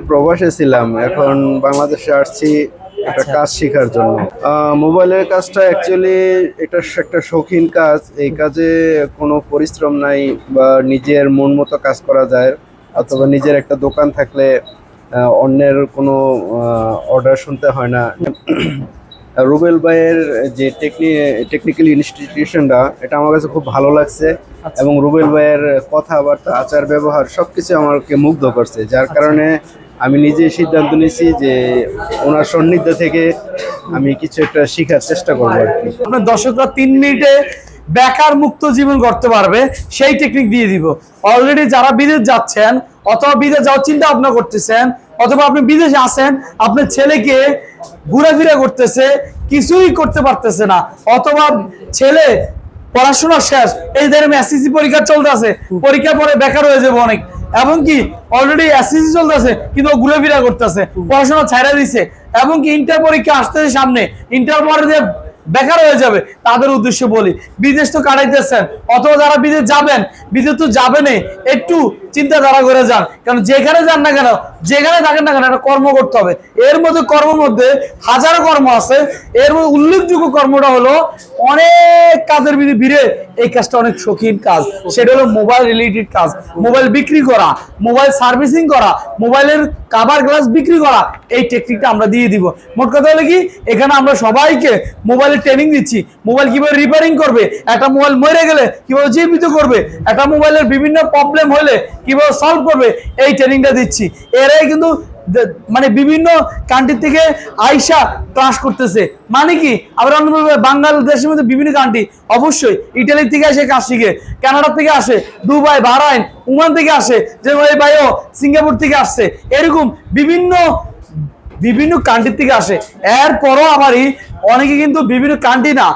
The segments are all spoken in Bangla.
প্রবাসে ছিলাম, এখন বাংলাদেশে আসছি একটা কাজ শেখার জন্য। মোবাইলের কাজটা অ্যাকচুয়ালি এটা একটা শৌখিন কাজ। এই কাজে কোনো পরিশ্রম নাই, বা নিজের মন মতো কাজ করা যায়, অথবা নিজের একটা দোকান থাকলে অন্যের কোনো অর্ডার শুনতে হয় না। রুবেল ভাইয়ের যে টেকনিক্যাল ইনস্টিটিউশনটা, এটা আমার কাছে খুব ভালো লাগছে। এবং রুবেল ভাইয়ের কথাবার্তা, আচার ব্যবহার সবকিছু আমাকে মুগ্ধ করছে, যার কারণে আমি নিজে সিদ্ধান্ত নিয়েছি যে ওনার সান্নিধ্য থেকে আমি কিছু একটা শেখার চেষ্টা করবো আর কি। আপনার দর্শকরা 3 মিনিটে বেকার মুক্ত জীবন করতে পারবে সেই টেকনিক দিয়ে দিব। অলরেডি যারা বিদেশ যাচ্ছেন অথবা বিদেশ যাওয়ার চিন্তা ভাবনা করতেছেন, অথবা আপনি বিদেশে আছেন, আপনার ছেলেকে ঘোরাফেরা করতেছে, কিছুই করতে পারতেছে না, অথবা ছেলে পড়াশোনা শেষ, এই ধরনের এসএসসি পরীক্ষা চলতেছে, পরীক্ষার পরে বেকার হয়ে যাবে অনেক, এবং কি অলরেডি এসএসসি চলতেছে কিন্তু ঘুরেফেরা করতেছে, পড়াশোনা ছাইড়া দিছে, এবং কি ইন্টার পরীক্ষা আসতেছে সামনে, ইন্টার পরে যে বেকার হয়ে যাবে, তাদের উদ্দেশ্যে বলি বিদেশ তো কাটাইতেছেন, অথবা যারা বিদেশ যাবেন, বিদেশ তো যাবেনই, একটু চিন্তাধারা করে যান। কারণ যেখানে যান না কেন, যেখানে থাকেন না কেন, একটা কর্ম করতে হবে। এর মধ্যে কর্মের মধ্যে হাজারো কর্ম আছে, এর মধ্যে উল্লেখযোগ্য কর্মটা হলো অনেক কাজের ভিড়ে এই কাজটা অনেক শৌখিন কাজ, সেটা হলো মোবাইল রিলেটেড কাজ। মোবাইল বিক্রি করা, মোবাইল সার্ভিসিং করা, মোবাইলের কাভার গ্লাস বিক্রি করা, এই টেকনিকটা আমরা দিয়ে দিব। মোট কথা হলো কি, এখানে আমরা সবাইকে মোবাইলের ট্রেনিং দিচ্ছি। মোবাইল কিভাবে রিপেয়ারিং করবে, একটা মোবাইল মরে গেলে কিভাবে জীবিত করবে, একটা মোবাইলের বিভিন্ন প্রবলেম হলে কিভাবে সলভ করবে, এই ট্রেনিংটা দিচ্ছি। এরাই কিন্তু মানে বিভিন্ন কান্ট্রি থেকে আইসা ক্লাস করতেছে। মানে কি, আমরা বাংলাদেশের মধ্যে বিভিন্ন কান্ট্রি, অবশ্যই ইটালি থেকে আসে কাজ শিখে, কানাডা থেকে আসে, দুবাই, বাহরাইন, ওমান থেকে আসে, যে ভাইও সিঙ্গাপুর থেকে আসছে, এরকম বিভিন্ন বিভিন্ন কান্ট্রি থেকে আসে। এরপরও আমারই অনেকে কিন্তু বিভিন্ন কান্ট্রি না,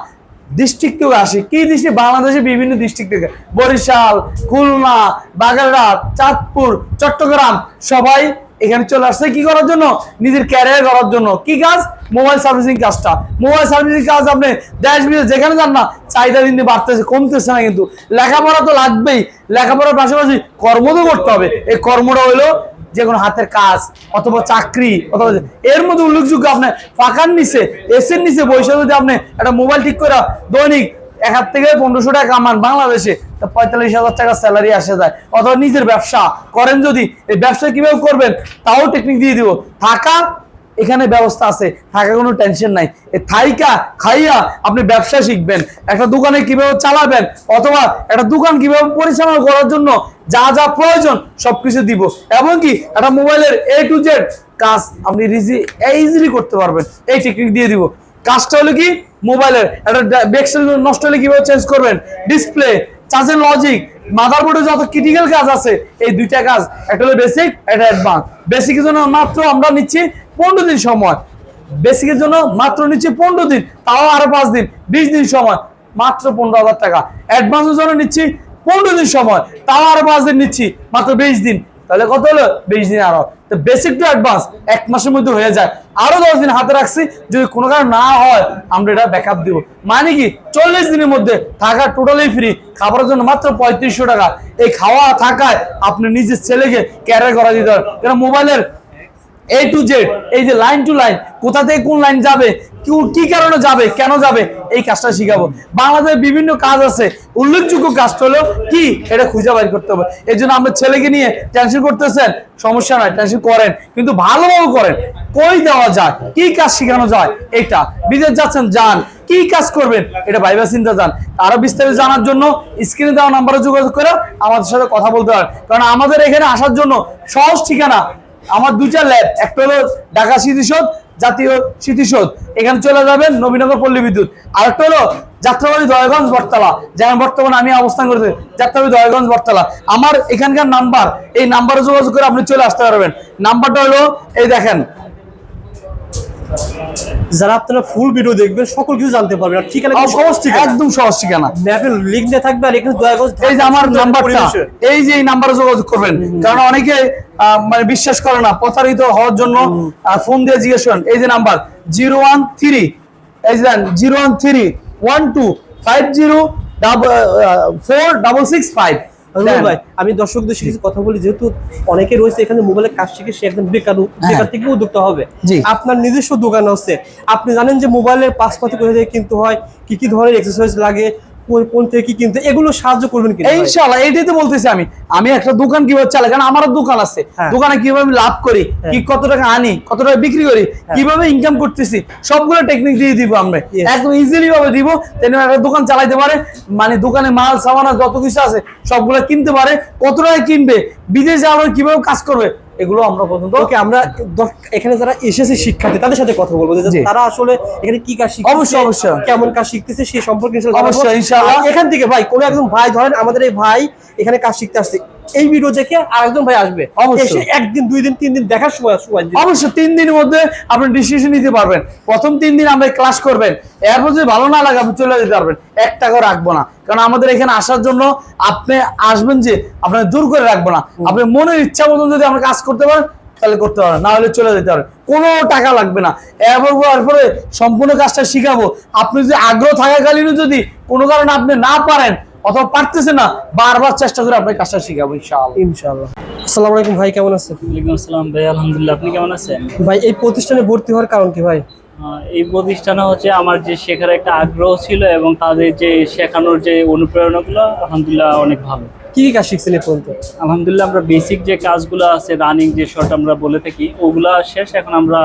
ডিস্ট্রিক্ট থেকে আসে। কি ডিস্ট্রিক্ট? বাংলাদেশের বিভিন্ন ডিস্ট্রিক্ট থেকে, বরিশাল, খুলনা, বাগেরহাট, চাঁদপুর, চট্টগ্রাম, সবাই এখানে চলে আসছে কি করার জন্য? নিজের ক্যারিয়ার করার জন্য। কি কাজ? মোবাইল সার্ভিসিং কাজটা। মোবাইল সার্ভিসিং কাজ আপনি দেশ বিদেশ যেখানে যান না, চাহিদা দিন বাড়তেছে, কমতেছে না। কিন্তু লেখাপড়া তো লাগবেই, লেখাপড়ার পাশাপাশি কর্ম তো করতে হবে। এই কর্মটা হইলো যে কোনো হাতের কাজ অথবা চাকরি, অথবা এর মধ্যে উল্লেখযোগ্য আপনার ফাঁকার নিচে, এসের নিচে বসে যদি আপনি একটা মোবাইল ঠিক করে দৈনিক 1000 থেকে 1500 টাকা কামান, বাংলাদেশে 45,000 টাকা স্যালারি আসে যায়। অথবা নিজের ব্যবসা করেন, যদি এই ব্যবসা কিভাবে করবেন তাও টেকনিক দিয়ে দিব। থাকা এখানে ব্যবস্থা আছে, থাকা কোনো টেনশন নাই। এই থাইকা খাইয়া আপনি ব্যবসা শিখবেন, একটা দোকানে কিভাবে চালাবেন, অথবা একটা দোকান কিভাবে পরিচালনা করার জন্য যা যা প্রয়োজন সবকিছু দিব। এবং কি একটা মোবাইলের A to Z কাজ আপনি ইজিলি করতে পারবেন, এই টেকনিক দিয়ে দিব। কাজটা হলো কি, মোবাইলের একটা ব্যাকসেল নষ্ট হলে কিভাবে চেঞ্জ করবেন, ডিসপ্লে, চার্জের লজিক, মাদারবোর্ডে যত ক্রিটিক্যাল কাজ আছে, এই দুইটা কাজ, একটা হলো বেসিক, একটা অ্যাডভান্স। বেসিকের জন্য মাত্র আমরা নিচ্ছি 15 দিন সময়, বেসিকের জন্য মাত্র নিচ্ছি 15 দিন, তাও আরো 5 দিন, 20 দিন সময়, মাত্র 15,000 টাকা। অ্যাডভান্সের জন্য নিচ্ছি 15 দিন সময়, তাও আরো 5 দিন নিচ্ছি, মাত্র 20 দিন। তাহলে কত হলো? 20 দিন। আরো তো বেসিক টু অ্যাডভান্স 1 মাসের মধ্যে হয়ে যায়। আরো 10 দিন হাতে রাখছি, যদি কোনো কারণ না হয় আমরা এটা ব্যাকআপ দিব। মানে কি 40 দিনের মধ্যে থাকা টোটালি ফ্রি, খাবারের জন্য মাত্র 3500 টাকা। এই খাওয়া থাকায় আপনি নিজের ছেলেকে ক্যারিয়ার করা দিতে পারেন। কারণ মোবাইলের A to Z, এই যে লাইন টু লাইন, কোথা থেকে কোন লাইন যাবে, কি কারণে যাবে, কেন যাবে, এই কাজটা শিখাবো। বাংলাদেশে বিভিন্ন কাজ আছে, উল্লেখযোগ্য কাজটা হলো কি, এটা খুঁজে বাইর করতে হবে। এই জন্য আমরা ছেলেকে নিয়ে টেনশন করতেছেন, সমস্যা নাই, টেনশন করেন, কিন্তু ভালোভাবে করেন। কই দেওয়া যায়, কি কাজ শেখানো যায়, এটা বিদেশ যাচ্ছেন যান, কি কাজ করবেন এটা ভাইবা চিন্তা যান। আরো বিস্তারিত জানার জন্য স্ক্রিনে দেওয়া নাম্বারে যোগাযোগ করে আমাদের সাথে কথা বলতে পারেন। কারণ আমাদের এখানে আসার জন্য সহজ ঠিকানা, আমার 2টা ল্যাব, একটা হলো ঢাকা স্মৃতিসৌধ, জাতীয় স্মৃতিসৌধ, এখানে চলে যাবেন নবীনগর পল্লী বিদ্যুৎ। আরেকটা হলো যাত্রাবাড়ি দয়াগঞ্জ বটতলা, যেমন বর্তমানে আমি অবস্থান করছি, যাত্রাবাড়ি দয়াগঞ্জ বটতলা। আমার এখানকার নাম্বার, এই নাম্বারে যোগাযোগ করে আপনি চলে আসতে পারবেন। নাম্বারটা হলো এই দেখেন। যারা আপনারা ফুল ভিডিও দেখবেন সকল কিছু জানতে পারবেন। আর ঠিকানা সহজ ঠিকানা, একদম সহজ ঠিকানা, ম্যাপের লিংক দিয়ে থাকবে। আর এখানে দয়াগঞ্জ, এই যে আমার নাম্বারটা, এই যে এই নাম্বারে যোগাযোগ করবেন। কারণ অনেকে মানে বিশ্বাস করে না, প্রতারিত হওয়ার জন্য ফোন দিয়ে জিজ্ঞেস করেন। এই যে নাম্বার 013, এই যে 01312504665। রুবেল ভাই, আমি দর্শকদের সাথে কিছু কথা বলি, যেহেতু অনেকে রয়েছে এখানে মোবাইলের কাজ শিখে সে একদম বেকার থেকে উদ্যোক্তা হবে। জি। আপনার নিজস্ব দোকান আছে, আপনি জানেন যে মোবাইলের পাসপাতি কোথা থেকে কিনতে হয়, কি কি ধরনের এক্সারসাইজ লাগে, কোন থেকে কি কিনতে, এগুলো সাহায্য করবেন কিনা? ইনশাআল্লাহ, এইটাই তো বলতেছি আমি একটা দোকান কিভাবে চালাই, কারণ আমারও দোকান আছে, দোকানে কিভাবে আমি লাভ করি, কি কত টাকা আনি, কত টাকা বিক্রি করি, কিভাবে ইনকাম করতেছি, সবগুলো টেকনিক দিয়ে দিব আমরা, একদম ইজিলি ভাবে দিব। তেন একটা দোকান চালাইতে পারে, মানে দোকানে মাল সামানা যত কিছু আছে সবগুলো কিনতে পারে, কত টাকা কিনবে, বিদেশে যাওয়ার কিভাবে কাজ করবে, এগুলো আমরা পর্যন্ত আমরা এখানে যারা এসেছে শিক্ষার্থী তাদের সাথে কথা বলবো, যে তারা আসলে এখানে কি কাজ শিখছে, অবশ্যই কেমন কাজ শিখতেছে সেই সম্পর্কে অবশ্যই ইনশাআল্লাহ। এখান থেকে ভাই কোন একজন ভাই, ধরেন আমাদের এই ভাই এখানে কাজ শিখতে আসছে, এই ভিডিও দেখে আরেকজন ভাই আসবে, অবশ্যই একদিন 2 দিন 3 দিন দেখার সময় অবশ্যই 3 দিনের মধ্যে আপনি ডিসিশন নিতে পারবেন। প্রথম 3 দিন আমরা ক্লাস করবেন, এরপর যদি ভালো না লাগে আপনি চলে যেতে পারবেন, 1 টাকাও রাখবো না, কারণ আমাদের এখানে আসার জন্য আপনি আসবেন যে আপনার দূর করে রাখবো না, আপনি মনের ইচ্ছা মতন যদি আমরা কাজ করতে পারেন তাহলে করতে পারেন, না হলে চলে যেতে পারেন, কোনো টাকা লাগবে না। এরপরে সম্পূর্ণ কাজটা শিখাবো। আপনি যদি আগ্রহ থাকাকালীন যদি কোনো কারণে আপনি না পারেন অথবা পারতেছেন না, বারবার চেষ্টা করে আপনার কাজটা শিখাবো ইনশাআল্লাহ। আসসালামু আলাইকুম ভাই, কেমন আছেন? ওয়ালাইকুম আসসালাম ভাই, আলহামদুলিল্লাহ, আপনি কেমন আছেন? ভাই এই প্রতিষ্ঠানে ভর্তি হওয়ার কারণ কি ভাই? এই প্রতিষ্ঠানে হচ্ছে আমার যে শেখার একটা আগ্রহ ছিল এবং তাদের যে শেখানোর যে অনুপ্রেরণাগুলো আলহামদুলিল্লাহ অনেক ভালো। কি কি কাজ শিখছেন এই পর্যন্ত? আলহামদুলিল্লাহ আমরা বেসিক যে কাজগুলো আছে, রানিং যে শর্ট আমরা বলে থাকি, ওগুলা শেষ, এখন আমরা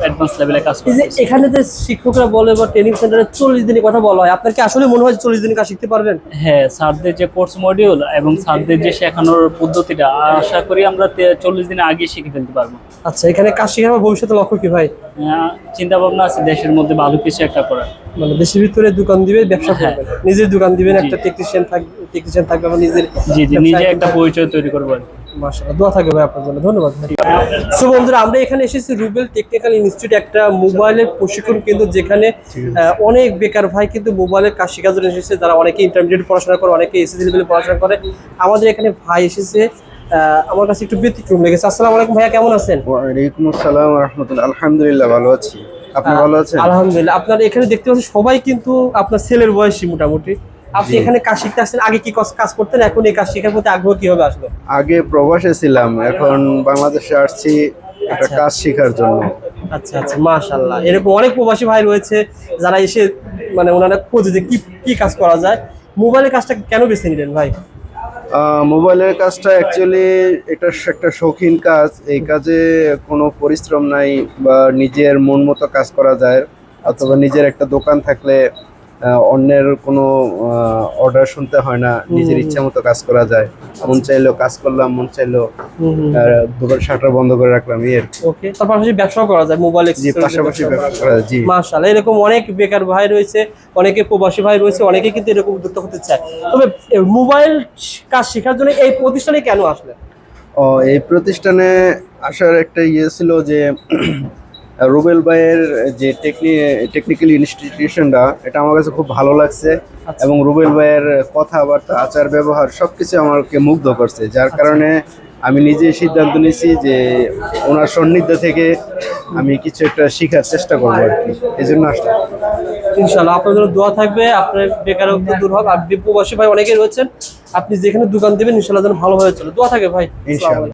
অ্যাডভান্স লেভেলে কাজ এই করছি। যে এখানে যে শিক্ষকরা বলে বা ট্রেনিং সেন্টারে 40 দিনের কথা বলা হয়, আপনার কি আসলে মনে হয় 40 দিনের কাজ শিখতে পারবেন? হ্যাঁ, স্যারদের যে কোর্স মডিউল এবং স্যারদের যে শেখানোর পদ্ধতিটা আশা করি আমরা 40 দিনে আগে শিখে ফেলতে পারবো। আচ্ছা, এখানে কাজ শিখার ভবিষ্যতে লক্ষ্য কি ভাই? চিন্তা ভাবনা আছে দেশের মধ্যে ভালো কিছু একটা করার। মানে দেশের ভিতরে দোকান দিবে, ব্যবসা করবেন, নিজের দোকান দিবেন, একটা টেকনিশিয়ান থাকবে আমার নিজের, জি জি, নিজে একটা পরিচয় তৈরি করবো আর কি। মাশাআল্লাহ, দোয়া থাকবে ভাই আপনার জন্য, ধন্যবাদ ভাই। সো বন্ধুরা, আমরা এখানে এসেছি রুবেল টেকনিক্যাল ইনস্টিটিউট, একটা মোবাইলের প্রশিক্ষণ কেন্দ্র, যেখানে অনেক বেকার ভাই কিন্তু মোবাইলের কাজ শেখার জন্য এসেছে, যারা অনেকে ইন্টারমিডিয়েট পড়াশোনা করে, অনেকে এসএসসি লেভেলে পড়াশোনা করে। আমাদের এখানে ভাই এসেছে, আমার কাছে একটু ব্যতিক্রম লেগেছে। আসসালামু আলাইকুম ভাইয়া, কেমন আছেন? ওয়ালাইকুম আসসালাম ওয়া রাহমাতুল্লাহ। আলহামদুলিল্লাহ ভালো আছি, আপনি ভালো আছেন? আলহামদুলিল্লাহ। আপনার এখানে দেখতে পাচ্ছি সবাই কিন্তু আপনার ছেলের বয়সী মোটামুটি। আপনি এখানে কাজ শিখতে আসছেন, আগে কি কাজ করতেন, এখন এই কাজ শেখার প্রতি আগ্রহ কিভাবে আসলো? আগে প্রবাসে ছিলাম, এখন বাংলাদেশে আসছি একটা কাজ শেখার জন্য। আচ্ছা আচ্ছা, মাশাআল্লাহ। এরকম অনেক প্রবাসী ভাই রয়েছে যারা এসে মানে ওনারা খোঁজে যে কি কাজ করা যায়। মোবাইলের কাজটা কেন বেছে নিলেন ভাই? মোবাইলের কাজটা অ্যাকচুয়ালি এটা একটা শৌখিন কাজ, এই কাজে কোনো পরিশ্রম নাই, বা নিজের মন মতো কাজ করা যায়, অথবা নিজের একটা দোকান থাকলে অন্যের কোনো অর্ডার শুনতে হয় না, নিজের ইচ্ছা মতো কাজ করা যায়, মন চাইলো কাজ করলাম, মন চাইলো দোকান শাটার বন্ধ করে রাখলাম, ওকে। তার পাশাপাশি ব্যবসা করা যায় মোবাইল, জি, পাশাপাশি ব্যবসা করা যায়। জি মাশাআল্লাহ, এরকম অনেক বেকার ভাই রয়েছে, অনেকে প্রবাসী ভাই রয়েছে, অনেকে কিন্তু এরকম উদ্যোক্তা হতে চায়। তবে মোবাইল কাজ শেখার জন্য এই প্রতিষ্ঠানে কেন আসলে? এই প্রতিষ্ঠানে আসার একটা ছিল যে রুবেল ভাইয়ের যে টেকনিক্যাল ইনস্টিটিউশনটা, এটা আমার কাছে খুব ভালো লাগছে, এবং রুবেল ভাইয়ের কথাবার্তা, আচার ব্যবহার সবকিছু আমাকে মুগ্ধ করছে, যার কারণে আমি নিজে সিদ্ধান্ত নিয়েছি যে ওনার সান্নিধ্য থেকে আমি কিছু একটা শেখার চেষ্টা করবো আর কি, এই জন্য আসলাম। ইনশাআল্লাহ আপনার জন্য দোয়া থাকবে, আপনার বেকারত্ব দূর হবে। আর প্রবাসী ভাই অনেকে রয়েছেন, আপনি যেখানে দোকান দেবেন ইনশাআল্লাহ যেন ভালোভাবে চলে, দোয়া থাকবে ভাই। ইনশাআল্লাহ।